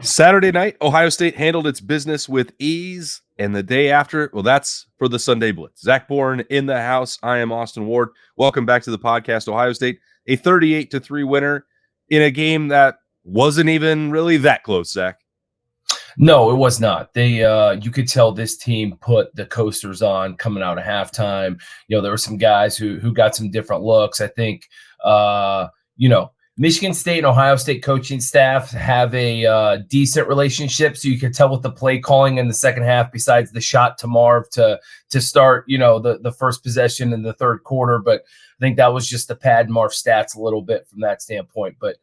Saturday night, Ohio State handled its business with ease. And the day after, well, that's for the Sunday Blitz. Zach Boren in the house. I am Austin Ward. Welcome back to the podcast. Ohio State, a 38-3 winner in a game that wasn't even really that close, Zach. No, it was not. You could tell this team put the coasters on coming out of halftime. There were some guys who got some different looks. I think, Michigan State and Ohio State coaching staff have a decent relationship, so you could tell with the play calling in the second half, besides the shot to Marv to start, the first possession in the third quarter. But I think that was just to pad Marv stats a little bit from that standpoint. But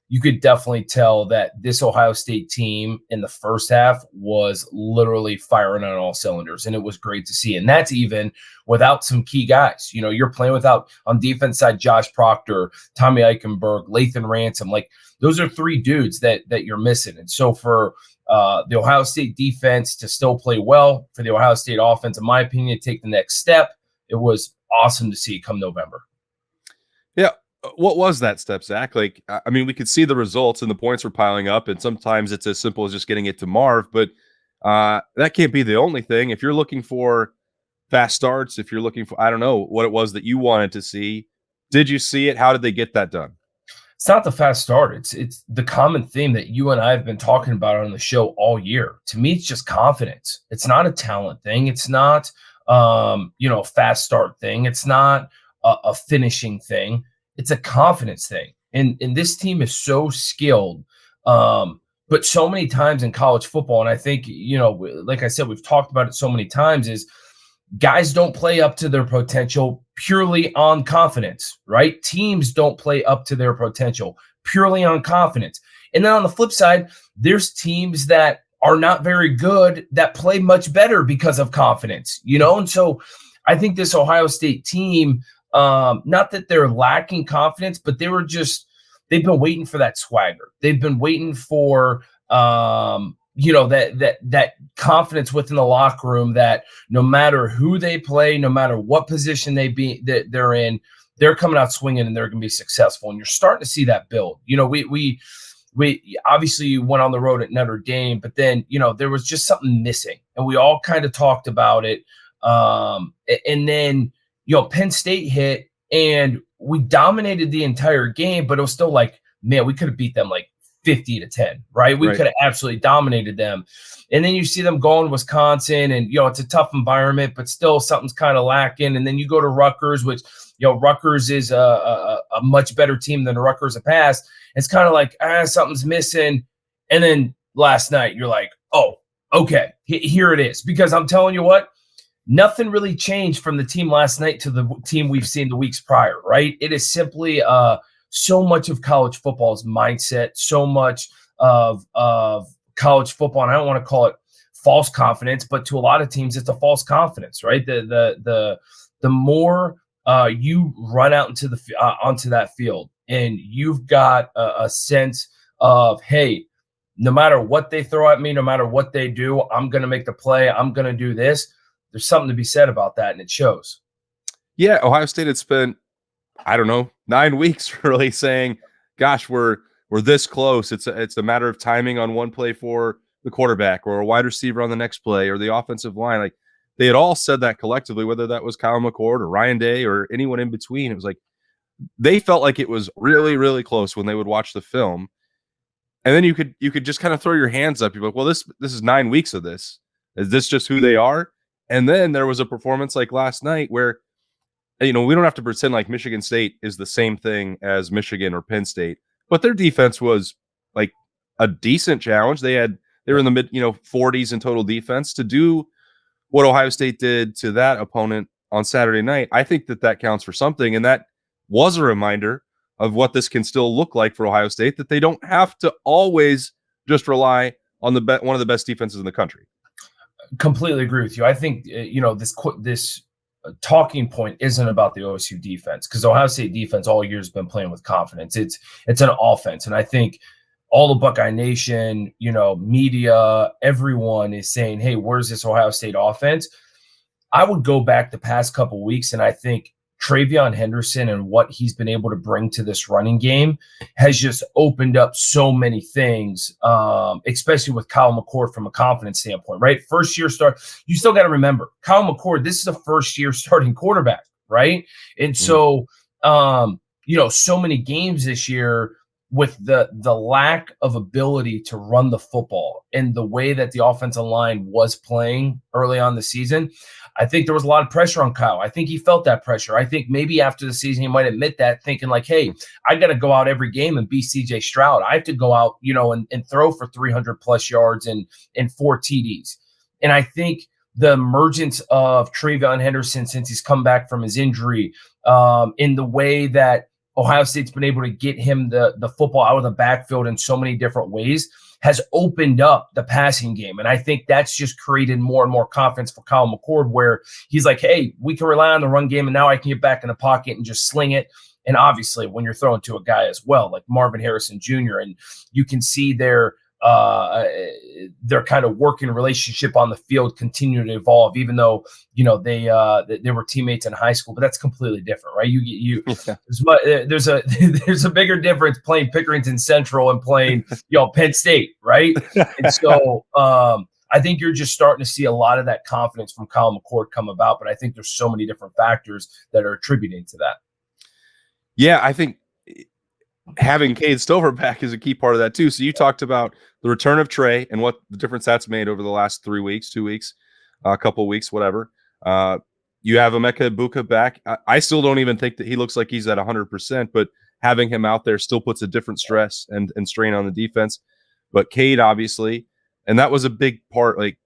you could definitely tell that this Ohio State team in the first half was literally firing on all cylinders, and it was great to see. And that's even without some key guys. You're playing without, on defense side, Josh Proctor, Tommy Eichenberg, Lathan Ransom. Like, those are three dudes that you're missing. And so for the Ohio State defense to still play well, for the Ohio State offense, in my opinion, to take the next step, it was awesome to see come November. Yeah. What was that step, Zach? Like, I mean, we could see the results and the points were piling up, and sometimes it's as simple as just getting it to Marv, but that can't be the only thing. If you're looking for fast starts, if you're looking for, I don't know what it was that you wanted to see, did you see it? How did they get that done? It's not the fast start. It's the common theme that you and I have been talking about on the show all year. To me, it's just confidence. It's not a talent thing. It's not, a fast start thing. It's not a finishing thing. It's a confidence thing. And this team is so skilled, but so many times in college football, and I think, like I said, we've talked about it so many times, is guys don't play up to their potential purely on confidence, right? Teams don't play up to their potential purely on confidence. And then on the flip side, there's teams that are not very good that play much better because of confidence, And so I think this Ohio State team, not that they're lacking confidence, but they've been waiting for that swagger. They've been waiting for, that confidence within the locker room that no matter who they play, no matter what position they're in, they're coming out swinging and they're going to be successful. And you're starting to see that build. We obviously went on the road at Notre Dame, but then, there was just something missing, and we all kind of talked about it. And then, Penn State hit and we dominated the entire game, but it was still like, man, we could have beat them like 50-10, right? We could have absolutely dominated them. And then you see them go in Wisconsin, and, it's a tough environment, but still something's kind of lacking. And then you go to Rutgers, which, Rutgers is a much better team than the Rutgers have passed. It's kind of like, something's missing. And then last night you're like, oh, okay, here it is. Because I'm telling you what, nothing really changed from the team last night to the team we've seen the weeks prior, right? It is simply so much of college football's mindset, so much of college football, and I don't want to call it false confidence, but to a lot of teams, it's a false confidence, right? The more you run out into onto that field, and you've got a sense of, hey, no matter what they throw at me, no matter what they do, I'm going to make the play. I'm going to do this. There's something to be said about that, and it shows. Yeah, Ohio State had spent, 9 weeks really saying, gosh, we're this close. It's a matter of timing on one play for the quarterback or a wide receiver on the next play or the offensive line. Like, they had all said that collectively, whether that was Kyle McCord or Ryan Day or anyone in between. It was like they felt like it was really, really close when they would watch the film. And then you could just kind of throw your hands up. You're like, well, this is 9 weeks of this. Is this just who they are? And then there was a performance like last night where, we don't have to pretend like Michigan State is the same thing as Michigan or Penn State, but their defense was like a decent challenge. They were in the mid, 40s in total defense. To do what Ohio State did to that opponent on Saturday night, I think that counts for something. And that was a reminder of what this can still look like for Ohio State, that they don't have to always just rely on one of the best defenses in the country. Completely agree with you. I think this talking point isn't about the OSU defense, because Ohio State defense all year has been playing with confidence. It's an offense, and I think all the Buckeye Nation, media, everyone is saying, "Hey, where's this Ohio State offense?" I would go back the past couple of weeks, and I think TreVeyon Henderson and what he's been able to bring to this running game has just opened up so many things, especially with Kyle McCord from a confidence standpoint, right? First year start, you still got to remember, Kyle McCord, this is a first year starting quarterback, right? And so, so many games this year with the lack of ability to run the football and the way that the offensive line was playing early on the season, I think there was a lot of pressure on Kyle. I think he felt that pressure. I think maybe after the season, he might admit that, thinking like, hey, I got to go out every game and be CJ Stroud. I have to go out, and throw for 300 plus yards and 4 TDs. And I think the emergence of TreVeyon Henderson since he's come back from his injury, in the way that Ohio State's been able to get him the football out of the backfield in so many different ways, has opened up the passing game. And I think that's just created more and more confidence for Kyle McCord, where he's like, hey, we can rely on the run game, and now I can get back in the pocket and just sling it. And obviously, when you're throwing to a guy as well, like Marvin Harrison Jr., and you can see their kind of working relationship on the field continue to evolve, even though they were teammates in high school, but that's completely different, right? There's a bigger difference playing Pickerington Central and playing Penn State, right? And so I think you're just starting to see a lot of that confidence from Kyle McCord come about, but I think there's so many different factors that are attributing to that. Yeah, I think having Cade Stover back is a key part of that too. So you talked about the return of Trey and what the difference that's made over the last 3 weeks, 2 weeks, a couple weeks, whatever. You have Emeka Egbuka back. I still don't even think that he looks like he's at 100%, but having him out there still puts a different stress and strain on the defense. But Cade, obviously, and that was a big part, like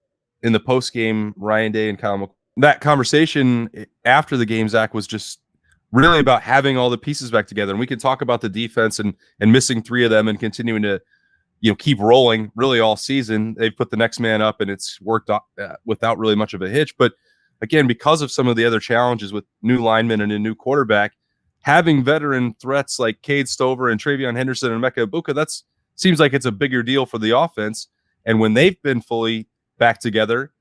in the post game, Ryan Day and Kyle McCord. That conversation after the game, Zach, was just really about having all the pieces back together. And we can talk about the defense and missing 3 of them and continuing to, keep rolling really all season. They've put the next man up and it's worked without really much of a hitch. But again, because of some of the other challenges with new linemen and a new quarterback, having veteran threats like Cade Stover and TreVeyon Henderson and Emeka Egbuka, that seems like it's a bigger deal for the offense. And when they've been fully back together,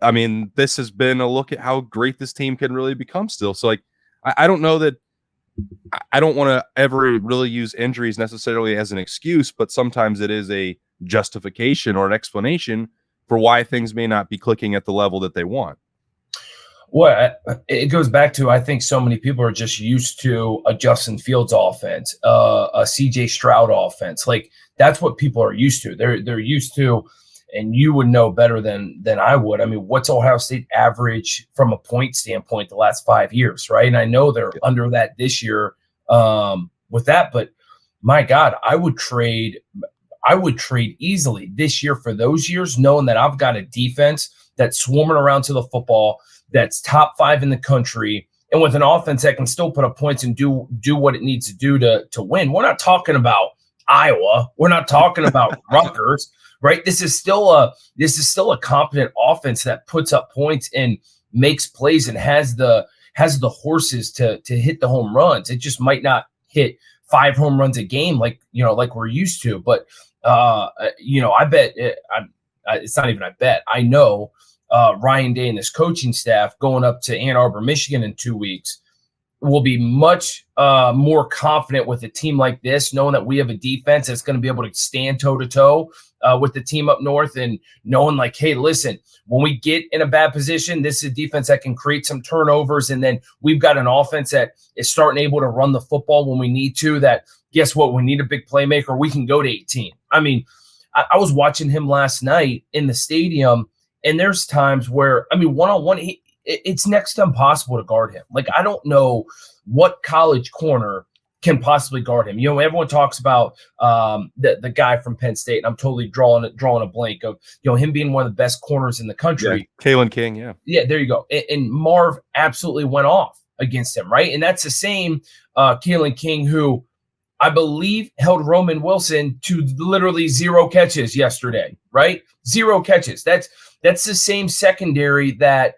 I mean, this has been a look at how great this team can really become still. So like, I don't know that I don't want to ever really use injuries necessarily as an excuse, but sometimes it is a justification or an explanation for why things may not be clicking at the level that they want. Well, it goes back to, I think so many people are just used to a Justin Fields offense, a CJ Stroud offense. Like that's what people are used to. They're used to, and you would know better than I would. I mean, what's Ohio State average from a point standpoint the last 5 years, right? And I know they're under that this year with that, but my God, I would trade easily this year for those years, knowing that I've got a defense that's swarming around to the football, that's top 5 in the country, and with an offense that can still put up points and do what it needs to do to win. We're not talking about Iowa. We're not talking about Rutgers. Right, this is still a competent offense that puts up points and makes plays and has the horses to hit the home runs. It just might not hit 5 home runs a game like we're used to. But I bet it's not even I bet. I know Ryan Day and his coaching staff going up to Ann Arbor, Michigan in 2 weeks will be much more confident with a team like this, knowing that we have a defense that's going to be able to stand toe-to-toe with the team up north, and knowing like, hey, listen, when we get in a bad position, this is a defense that can create some turnovers, and then we've got an offense that is starting able to run the football when we need to, that guess what, we need a big playmaker, we can go to 18. I mean, I was watching him last night in the stadium, and there's times where, I mean, one-on-one, it's next to impossible to guard him. Like, I don't know what college corner can possibly guard him. Everyone talks about the guy from Penn State, and I'm totally drawing a blank of him being one of the best corners in the country. Yeah, Kalen King, yeah. Yeah, there you go. And Marv absolutely went off against him, right? And that's the same Kalen King who I believe held Roman Wilson to literally 0 catches yesterday, right? 0 catches. That's the same secondary that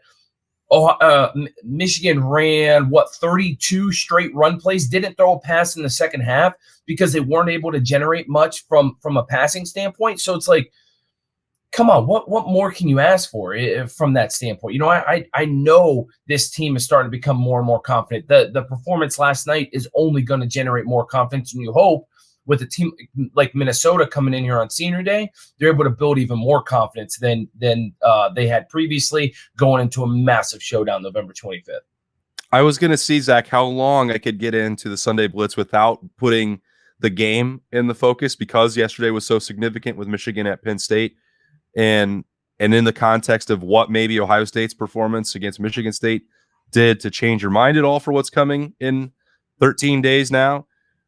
Michigan ran 32 straight run plays, didn't throw a pass in the second half because they weren't able to generate much from a passing standpoint. So it's like, come on, what more can you ask for from that standpoint? You know, I know this team is starting to become more and more confident. The performance last night is only going to generate more confidence, and you hope with a team like Minnesota coming in here on Senior Day, they're able to build even more confidence than they had previously going into a massive showdown November 25th. I was going to see, Zach, how long I could get into the Sunday Blitz without putting the game in the focus, because yesterday was so significant with Michigan at Penn State. And in the context of what maybe Ohio State's performance against Michigan State did to change your mind at all for what's coming in 13 days now.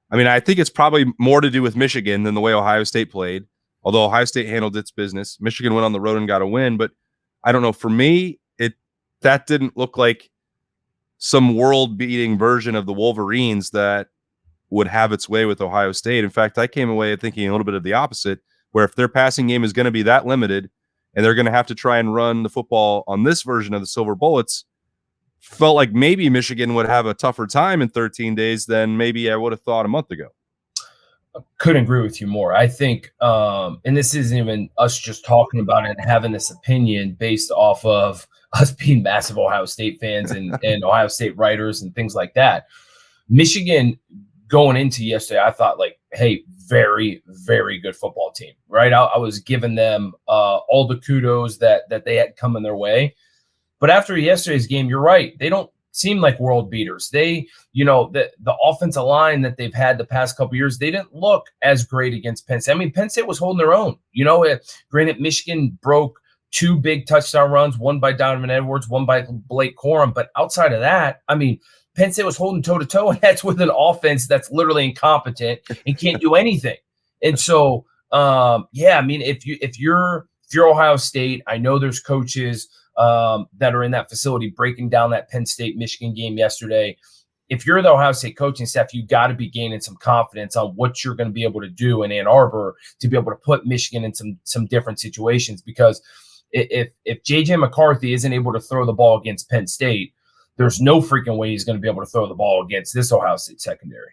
I mean, I think it's probably more to do with Michigan than the way Ohio State played, although Ohio State handled its business. Michigan went on the road and got a win, but I don't know. For me, that didn't look like some world-beating version of the Wolverines that would have its way with Ohio State. In fact, I came away thinking a little bit of the opposite, where if their passing game is going to be that limited and they're going to have to try and run the football on this version of the Silver Bullets, felt like maybe Michigan would have a tougher time in 13 days than maybe I would have thought a month ago. Couldn't agree with you more. I think, and this isn't even us just talking about it and having this opinion based off of us being massive Ohio State fans and Ohio State writers and things like that. Michigan going into yesterday, I thought like, hey, very, very good football team, right? I was giving them all the kudos that they had coming their way. But after yesterday's game, you're right. They don't seem like world beaters. They, you know, the offensive line that they've had the past couple of years, they didn't look as great against Penn State. I mean, Penn State was holding their own. You know, granted, Michigan broke 2 big touchdown runs, one by Donovan Edwards, one by Blake Corum. But outside of that, I mean, Penn State was holding toe-to-toe, and that's with an offense that's literally incompetent and can't do anything. And so, yeah, I mean, if you're Ohio State, I know there's coaches that are in that facility breaking down that Penn State-Michigan game yesterday. If you're the Ohio State coaching staff, you got to be gaining some confidence on what you're going to be able to do in Ann Arbor to be able to put Michigan in some different situations. Because if J.J. McCarthy isn't able to throw the ball against Penn State, there's no freaking way he's going to be able to throw the ball against this Ohio State secondary.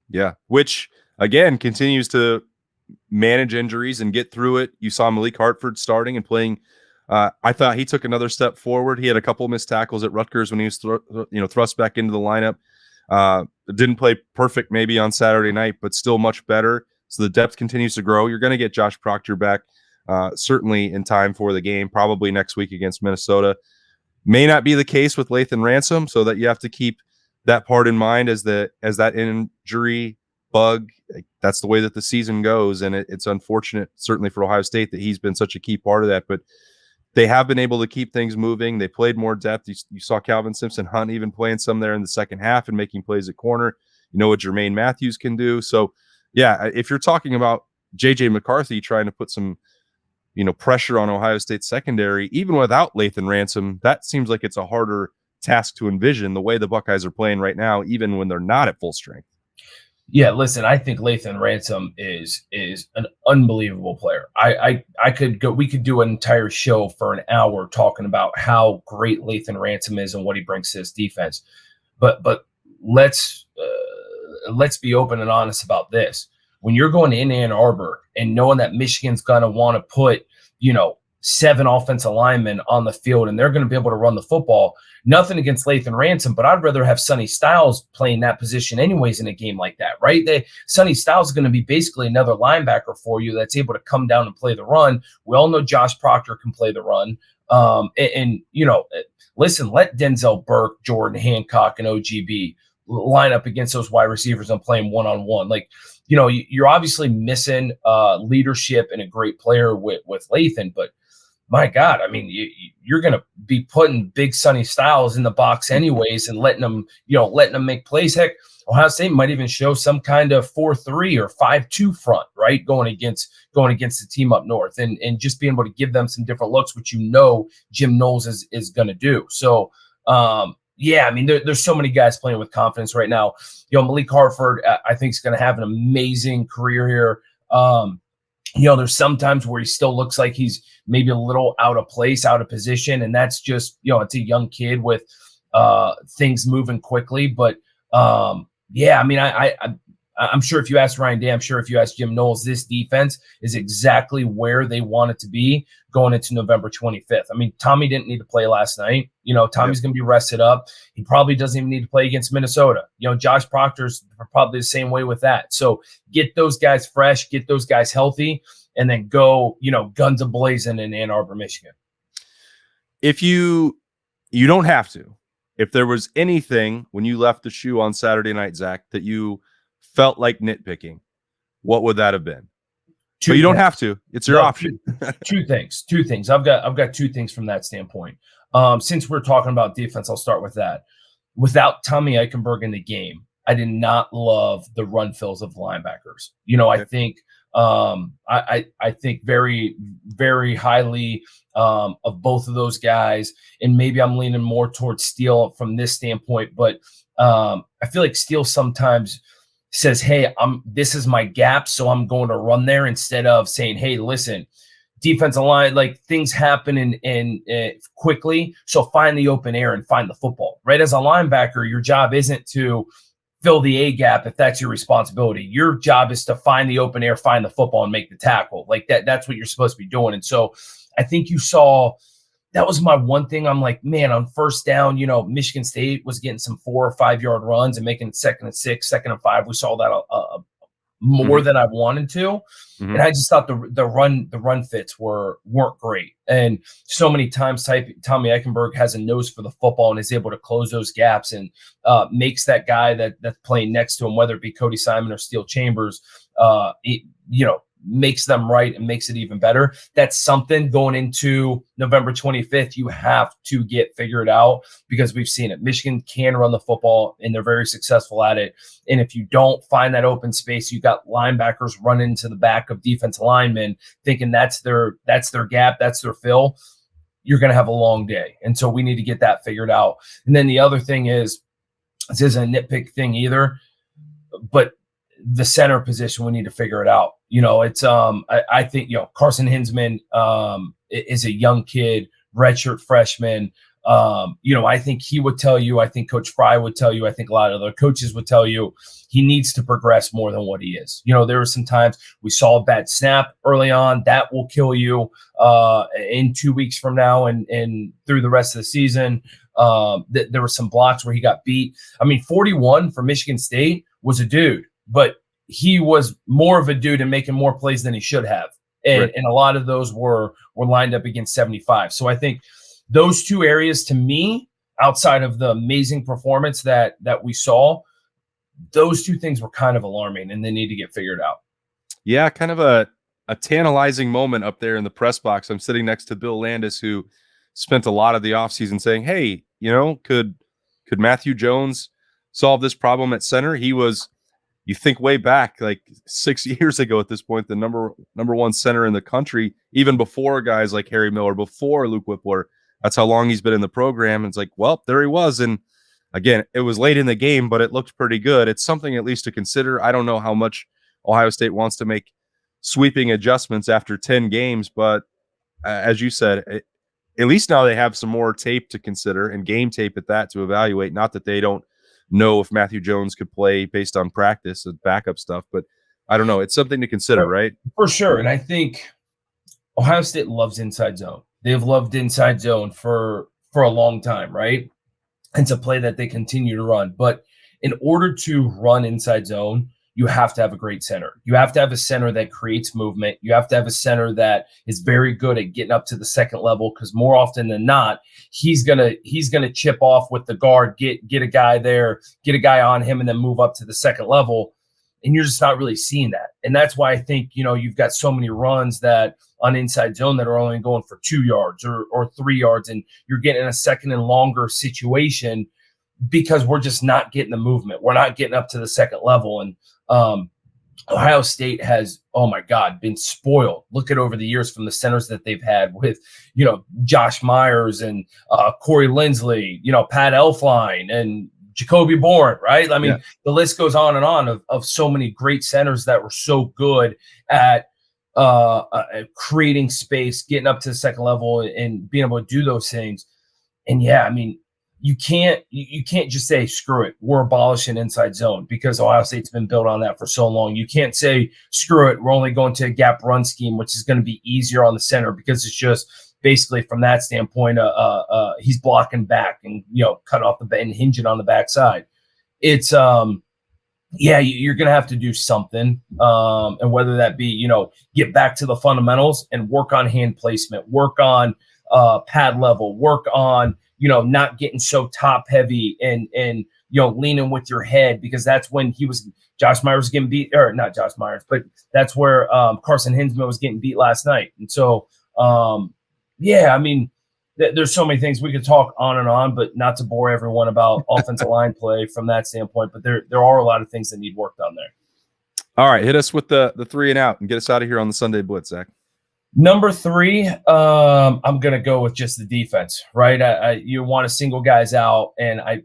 Yeah, which, again, continues to manage injuries and get through it. You saw Malik Hartford starting and playing. I thought he took another step forward. He had a couple missed tackles at Rutgers when he was thrust back into the lineup. Didn't play perfect maybe on Saturday night, but still much better. So the depth continues to grow. You're going to get Josh Proctor back certainly in time for the game, probably next week against Minnesota. May not be the case with Lathan Ransom, so that you have to keep that part in mind as that injury bug. That's the way that the season goes, and it's unfortunate, certainly for Ohio State, that he's been such a key part of that. But they have been able to keep things moving. They played more depth. You saw Calvin Simpson-Hunt even playing some there in the second half and making plays at corner. You know what Jermaine Matthews can do. So, yeah, if you're talking about J.J. McCarthy trying to put some pressure on Ohio State secondary, even without Lathan Ransom, that seems like it's a harder task to envision the way the Buckeyes are playing right now, even when they're not at full strength. Yeah, listen, I think Lathan Ransom is an unbelievable player. We could do an entire show for an hour talking about how great Lathan Ransom is and what he brings to this defense. But let's be open and honest about this. When you're going in Ann Arbor and knowing that Michigan's going to want to put, 7 offensive linemen on the field and they're going to be able to run the football, nothing against Lathan Ransom, but I'd rather have Sonny Styles playing that position anyways in a game like that, right? Sonny Styles is going to be basically another linebacker for you that's able to come down and play the run. We all know Josh Proctor can play the run. Listen, let Denzel Burke, Jordan Hancock, and OGB line up against those wide receivers and playing one-on-one. Like, you're obviously missing leadership and a great player with Lathan, but my God, I mean, you're going to be putting big Sonny Styles in the box anyways and letting them make plays. Heck, Ohio State might even show some kind of 4-3 or 5-2 front, right? Going against the team up north and just being able to give them some different looks, which Jim Knowles is going to do. So, yeah, I mean, there's so many guys playing with confidence right now. Malik Hartford, I think, is going to have an amazing career here. There's some times where he still looks like he's maybe a little out of place, out of position, and that's just, it's a young kid with things moving quickly. But yeah, I mean, I'm sure if you ask Ryan Day, I'm sure if you ask Jim Knowles, this defense is exactly where they want it to be going into November 25th. I mean, Tommy didn't need to play last night. Tommy's going to be rested up. He probably doesn't even need to play against Minnesota. Josh Proctor's probably the same way with that. So get those guys fresh, get those guys healthy, and then go, guns a-blazing in Ann Arbor, Michigan. If you don't have to, if there was anything when you left the shoe on Saturday night, Zach, that you felt like nitpicking, what would that have been? But you don't have to. It's your option. Two things. I've got two things from that standpoint. Since we're talking about defense, I'll start with that. Without Tommy Eichenberg in the game, I did not love the run fills of linebackers. I think I think very, very highly of both of those guys, and maybe I'm leaning more towards Steele from this standpoint. But I feel like Steele sometimes says, "Hey, this is my gap, so I'm going to run there," instead of saying, "Hey, listen, defensive line, like things happen and quickly, so find the open air and find the football." Right? As a linebacker, your job isn't to fill the A gap if that's your responsibility. Your job is to find the open air, find the football, and make the tackle. Like that's what you're supposed to be doing. And so I think you saw that was my one thing. I'm like, man, on first down, Michigan State was getting some 4 or 5 yard runs and making 2nd and 6, 2nd and 5. We saw that more than I wanted to. And I just thought the run fits weren't great. And so many times Tommy Eichenberg has a nose for the football and is able to close those gaps and makes that guy that's playing next to him, whether it be Cody Simon or Steele Chambers, makes them right and makes it even better. That's something going into November 25th you have to get figured out, because we've seen it. Michigan can run the football and they're very successful at it. And if you don't find that open space, you got linebackers running to the back of defensive linemen thinking that's their gap, that's their fill. You're going to have a long day. And so we need to get that figured out. And then the other thing is, this isn't a nitpick thing either, but the center position, we need to figure it out. It's I think Carson Hinsman is a young kid, redshirt freshman. I think he would tell you, I think Coach Fry would tell you, I think a lot of other coaches would tell you he needs to progress more than what he is. There were some times we saw a bad snap early on that will kill you in 2 weeks from now and through the rest of the season. There were some blocks where he got beat. 41 for Michigan State was a dude, but he was more of a dude and making more plays than he should have. And a lot of those were lined up against 75. So I think those two areas, to me, outside of the amazing performance that we saw, those two things were kind of alarming and they need to get figured out. Yeah, kind of a tantalizing moment up there in the press box. I'm sitting next to Bill Landis, who spent a lot of the offseason saying, hey, could Matthew Jones solve this problem at center? He was, you think way back, like 6 years ago at this point, the number one center in the country, even before guys like Harry Miller, before Luke Whippler. That's how long he's been in the program. And it's like, well, there he was. And again, it was late in the game, but it looked pretty good. It's something at least to consider. I don't know how much Ohio State wants to make sweeping adjustments after 10 games, but as you said, at least now they have some more tape to consider, and game tape at that, to evaluate. Not that they don't know if Matthew Jones could play based on practice and backup stuff, but I don't know. It's something to consider, right? For sure. And I think Ohio State loves inside zone. They've loved inside zone for a long time, right? It's a play that they continue to run. But in order to run inside zone, you have to have a great center. You have to have a center that creates movement. You have to have a center that is very good at getting up to the second level, because more often than not, he's gonna chip off with the guard, get a guy there, get a guy on him, and then move up to the second level. And you're just not really seeing that. And that's why I think, you've got so many runs that on inside zone that are only going for 2 yards or 3 yards, and you're getting in a second and longer situation because we're just not getting the movement. We're not getting up to the second level. And Ohio State has, oh my God, been spoiled. Look at over the years from the centers that they've had with, Josh Myers and Corey Lindsley, Pat Elflein and Jacoby Boren, right? The list goes on and on of so many great centers that were so good at creating space, getting up to the second level and being able to do those things. And yeah, you can't just say screw it, we're abolishing inside zone, because Ohio State's been built on that for so long. You can't say screw it, we're only going to a gap run scheme, which is going to be easier on the center, because it's just basically from that standpoint, he's blocking back and cut off the and hinge it on the backside. It's yeah, you're going to have to do something, and whether that be get back to the fundamentals and work on hand placement, work on pad level, work on not getting so top heavy and leaning with your head, because that's when Josh Myers was getting beat, or not Josh Myers, but that's where Carson Hinsman was getting beat last night. And so, yeah, I mean, there's so many things we could talk on and on, but not to bore everyone about offensive line play from that standpoint. But there are a lot of things that need work done there. All right, hit us with the 3 and out and get us out of here on the Sunday Blitz, Zach. Number 3, I'm gonna go with just the defense, right? You want to single guys out, and I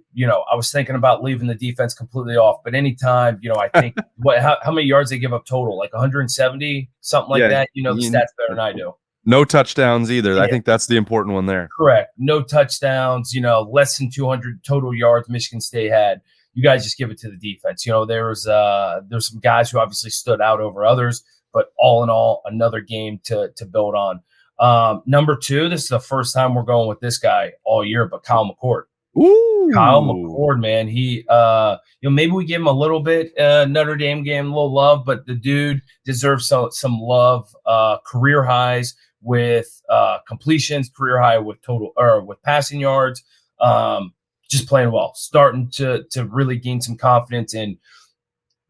was thinking about leaving the defense completely off, but anytime I think how many yards they give up total, like 170, something like that. The stats better than I do. No touchdowns either. Yeah. I think that's the important one there. Correct. No touchdowns. Less than 200 total yards Michigan State had. You guys just give it to the defense. There's some guys who obviously stood out over others. But all in all, another game to build on. Number 2, this is the first time we're going with this guy all year, but Kyle McCord. Ooh. Kyle McCord, man. He, maybe we give him a little bit Notre Dame game, a little love, but the dude deserves some love. Career highs with completions, career high with with passing yards. Just playing well, starting to really gain some confidence in.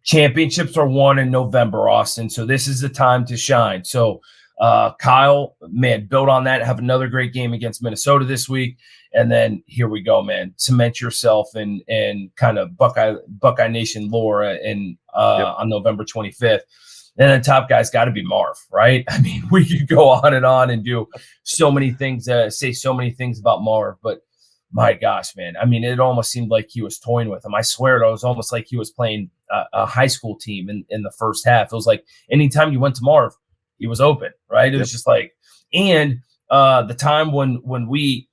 Championships are won in November, Austin. So this is the time to shine. So Kyle, man, build on that. Have another great game against Minnesota this week. And then here we go, man. Cement yourself in kind of Buckeye Nation lore on November 25th. And the top guy's got to be Marv, right? I mean, we could go on and do so many things, say so many things about Marv, but my gosh, man. I mean, it almost seemed like he was toying with him. I swear it was almost like he was playing a high school team in the first half. It was like anytime you went to Marv, he was open, right? It was just like, and the time when we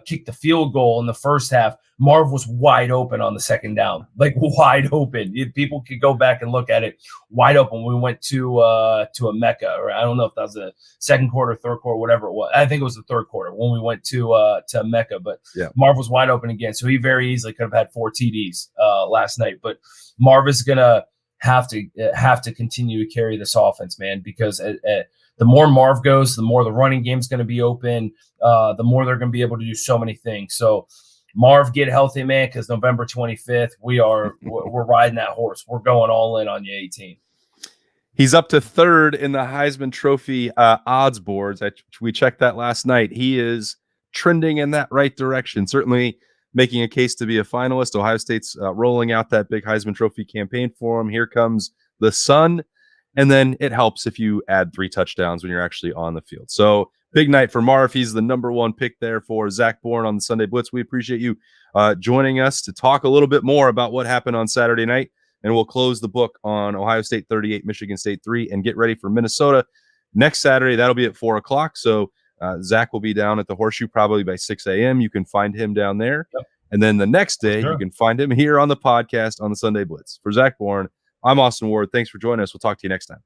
kicked the field goal in the first half, Marv was wide open on the second down, like wide open. If people could go back and look at it, wide open. We went to a Mecca, or I don't know if that was the second quarter, third quarter, whatever it was. I think it was the third quarter when we went to Mecca, but Marv was wide open again. So he very easily could have had 4 TDs last night, but Marv is going to have to continue to carry this offense, man, because the more Marv goes, the more the running game is going to be open, the more they're going to be able to do so many things. So Marv, get healthy, man, because November 25th, we're riding that horse. We're going all in on you, 18. He's up to 3rd in the Heisman Trophy odds boards. We checked that last night. He is trending in that right direction, certainly making a case to be a finalist. Ohio State's rolling out that big Heisman Trophy campaign for him. Here comes the sun. And then it helps if you add 3 touchdowns when you're actually on the field. So big night for Marv. He's the number 1 pick there for Zach Boren on the Sunday Blitz. We appreciate you joining us to talk a little bit more about what happened on Saturday night. And we'll close the book on Ohio State 38, Michigan State 3, and get ready for Minnesota next Saturday. That'll be at 4 o'clock. So Zach will be down at the Horseshoe probably by 6 a.m. You can find him down there. Yep. And then the next day, you can find him here on the podcast on the Sunday Blitz. For Zach Boren, I'm Austin Ward. Thanks for joining us. We'll talk to you next time.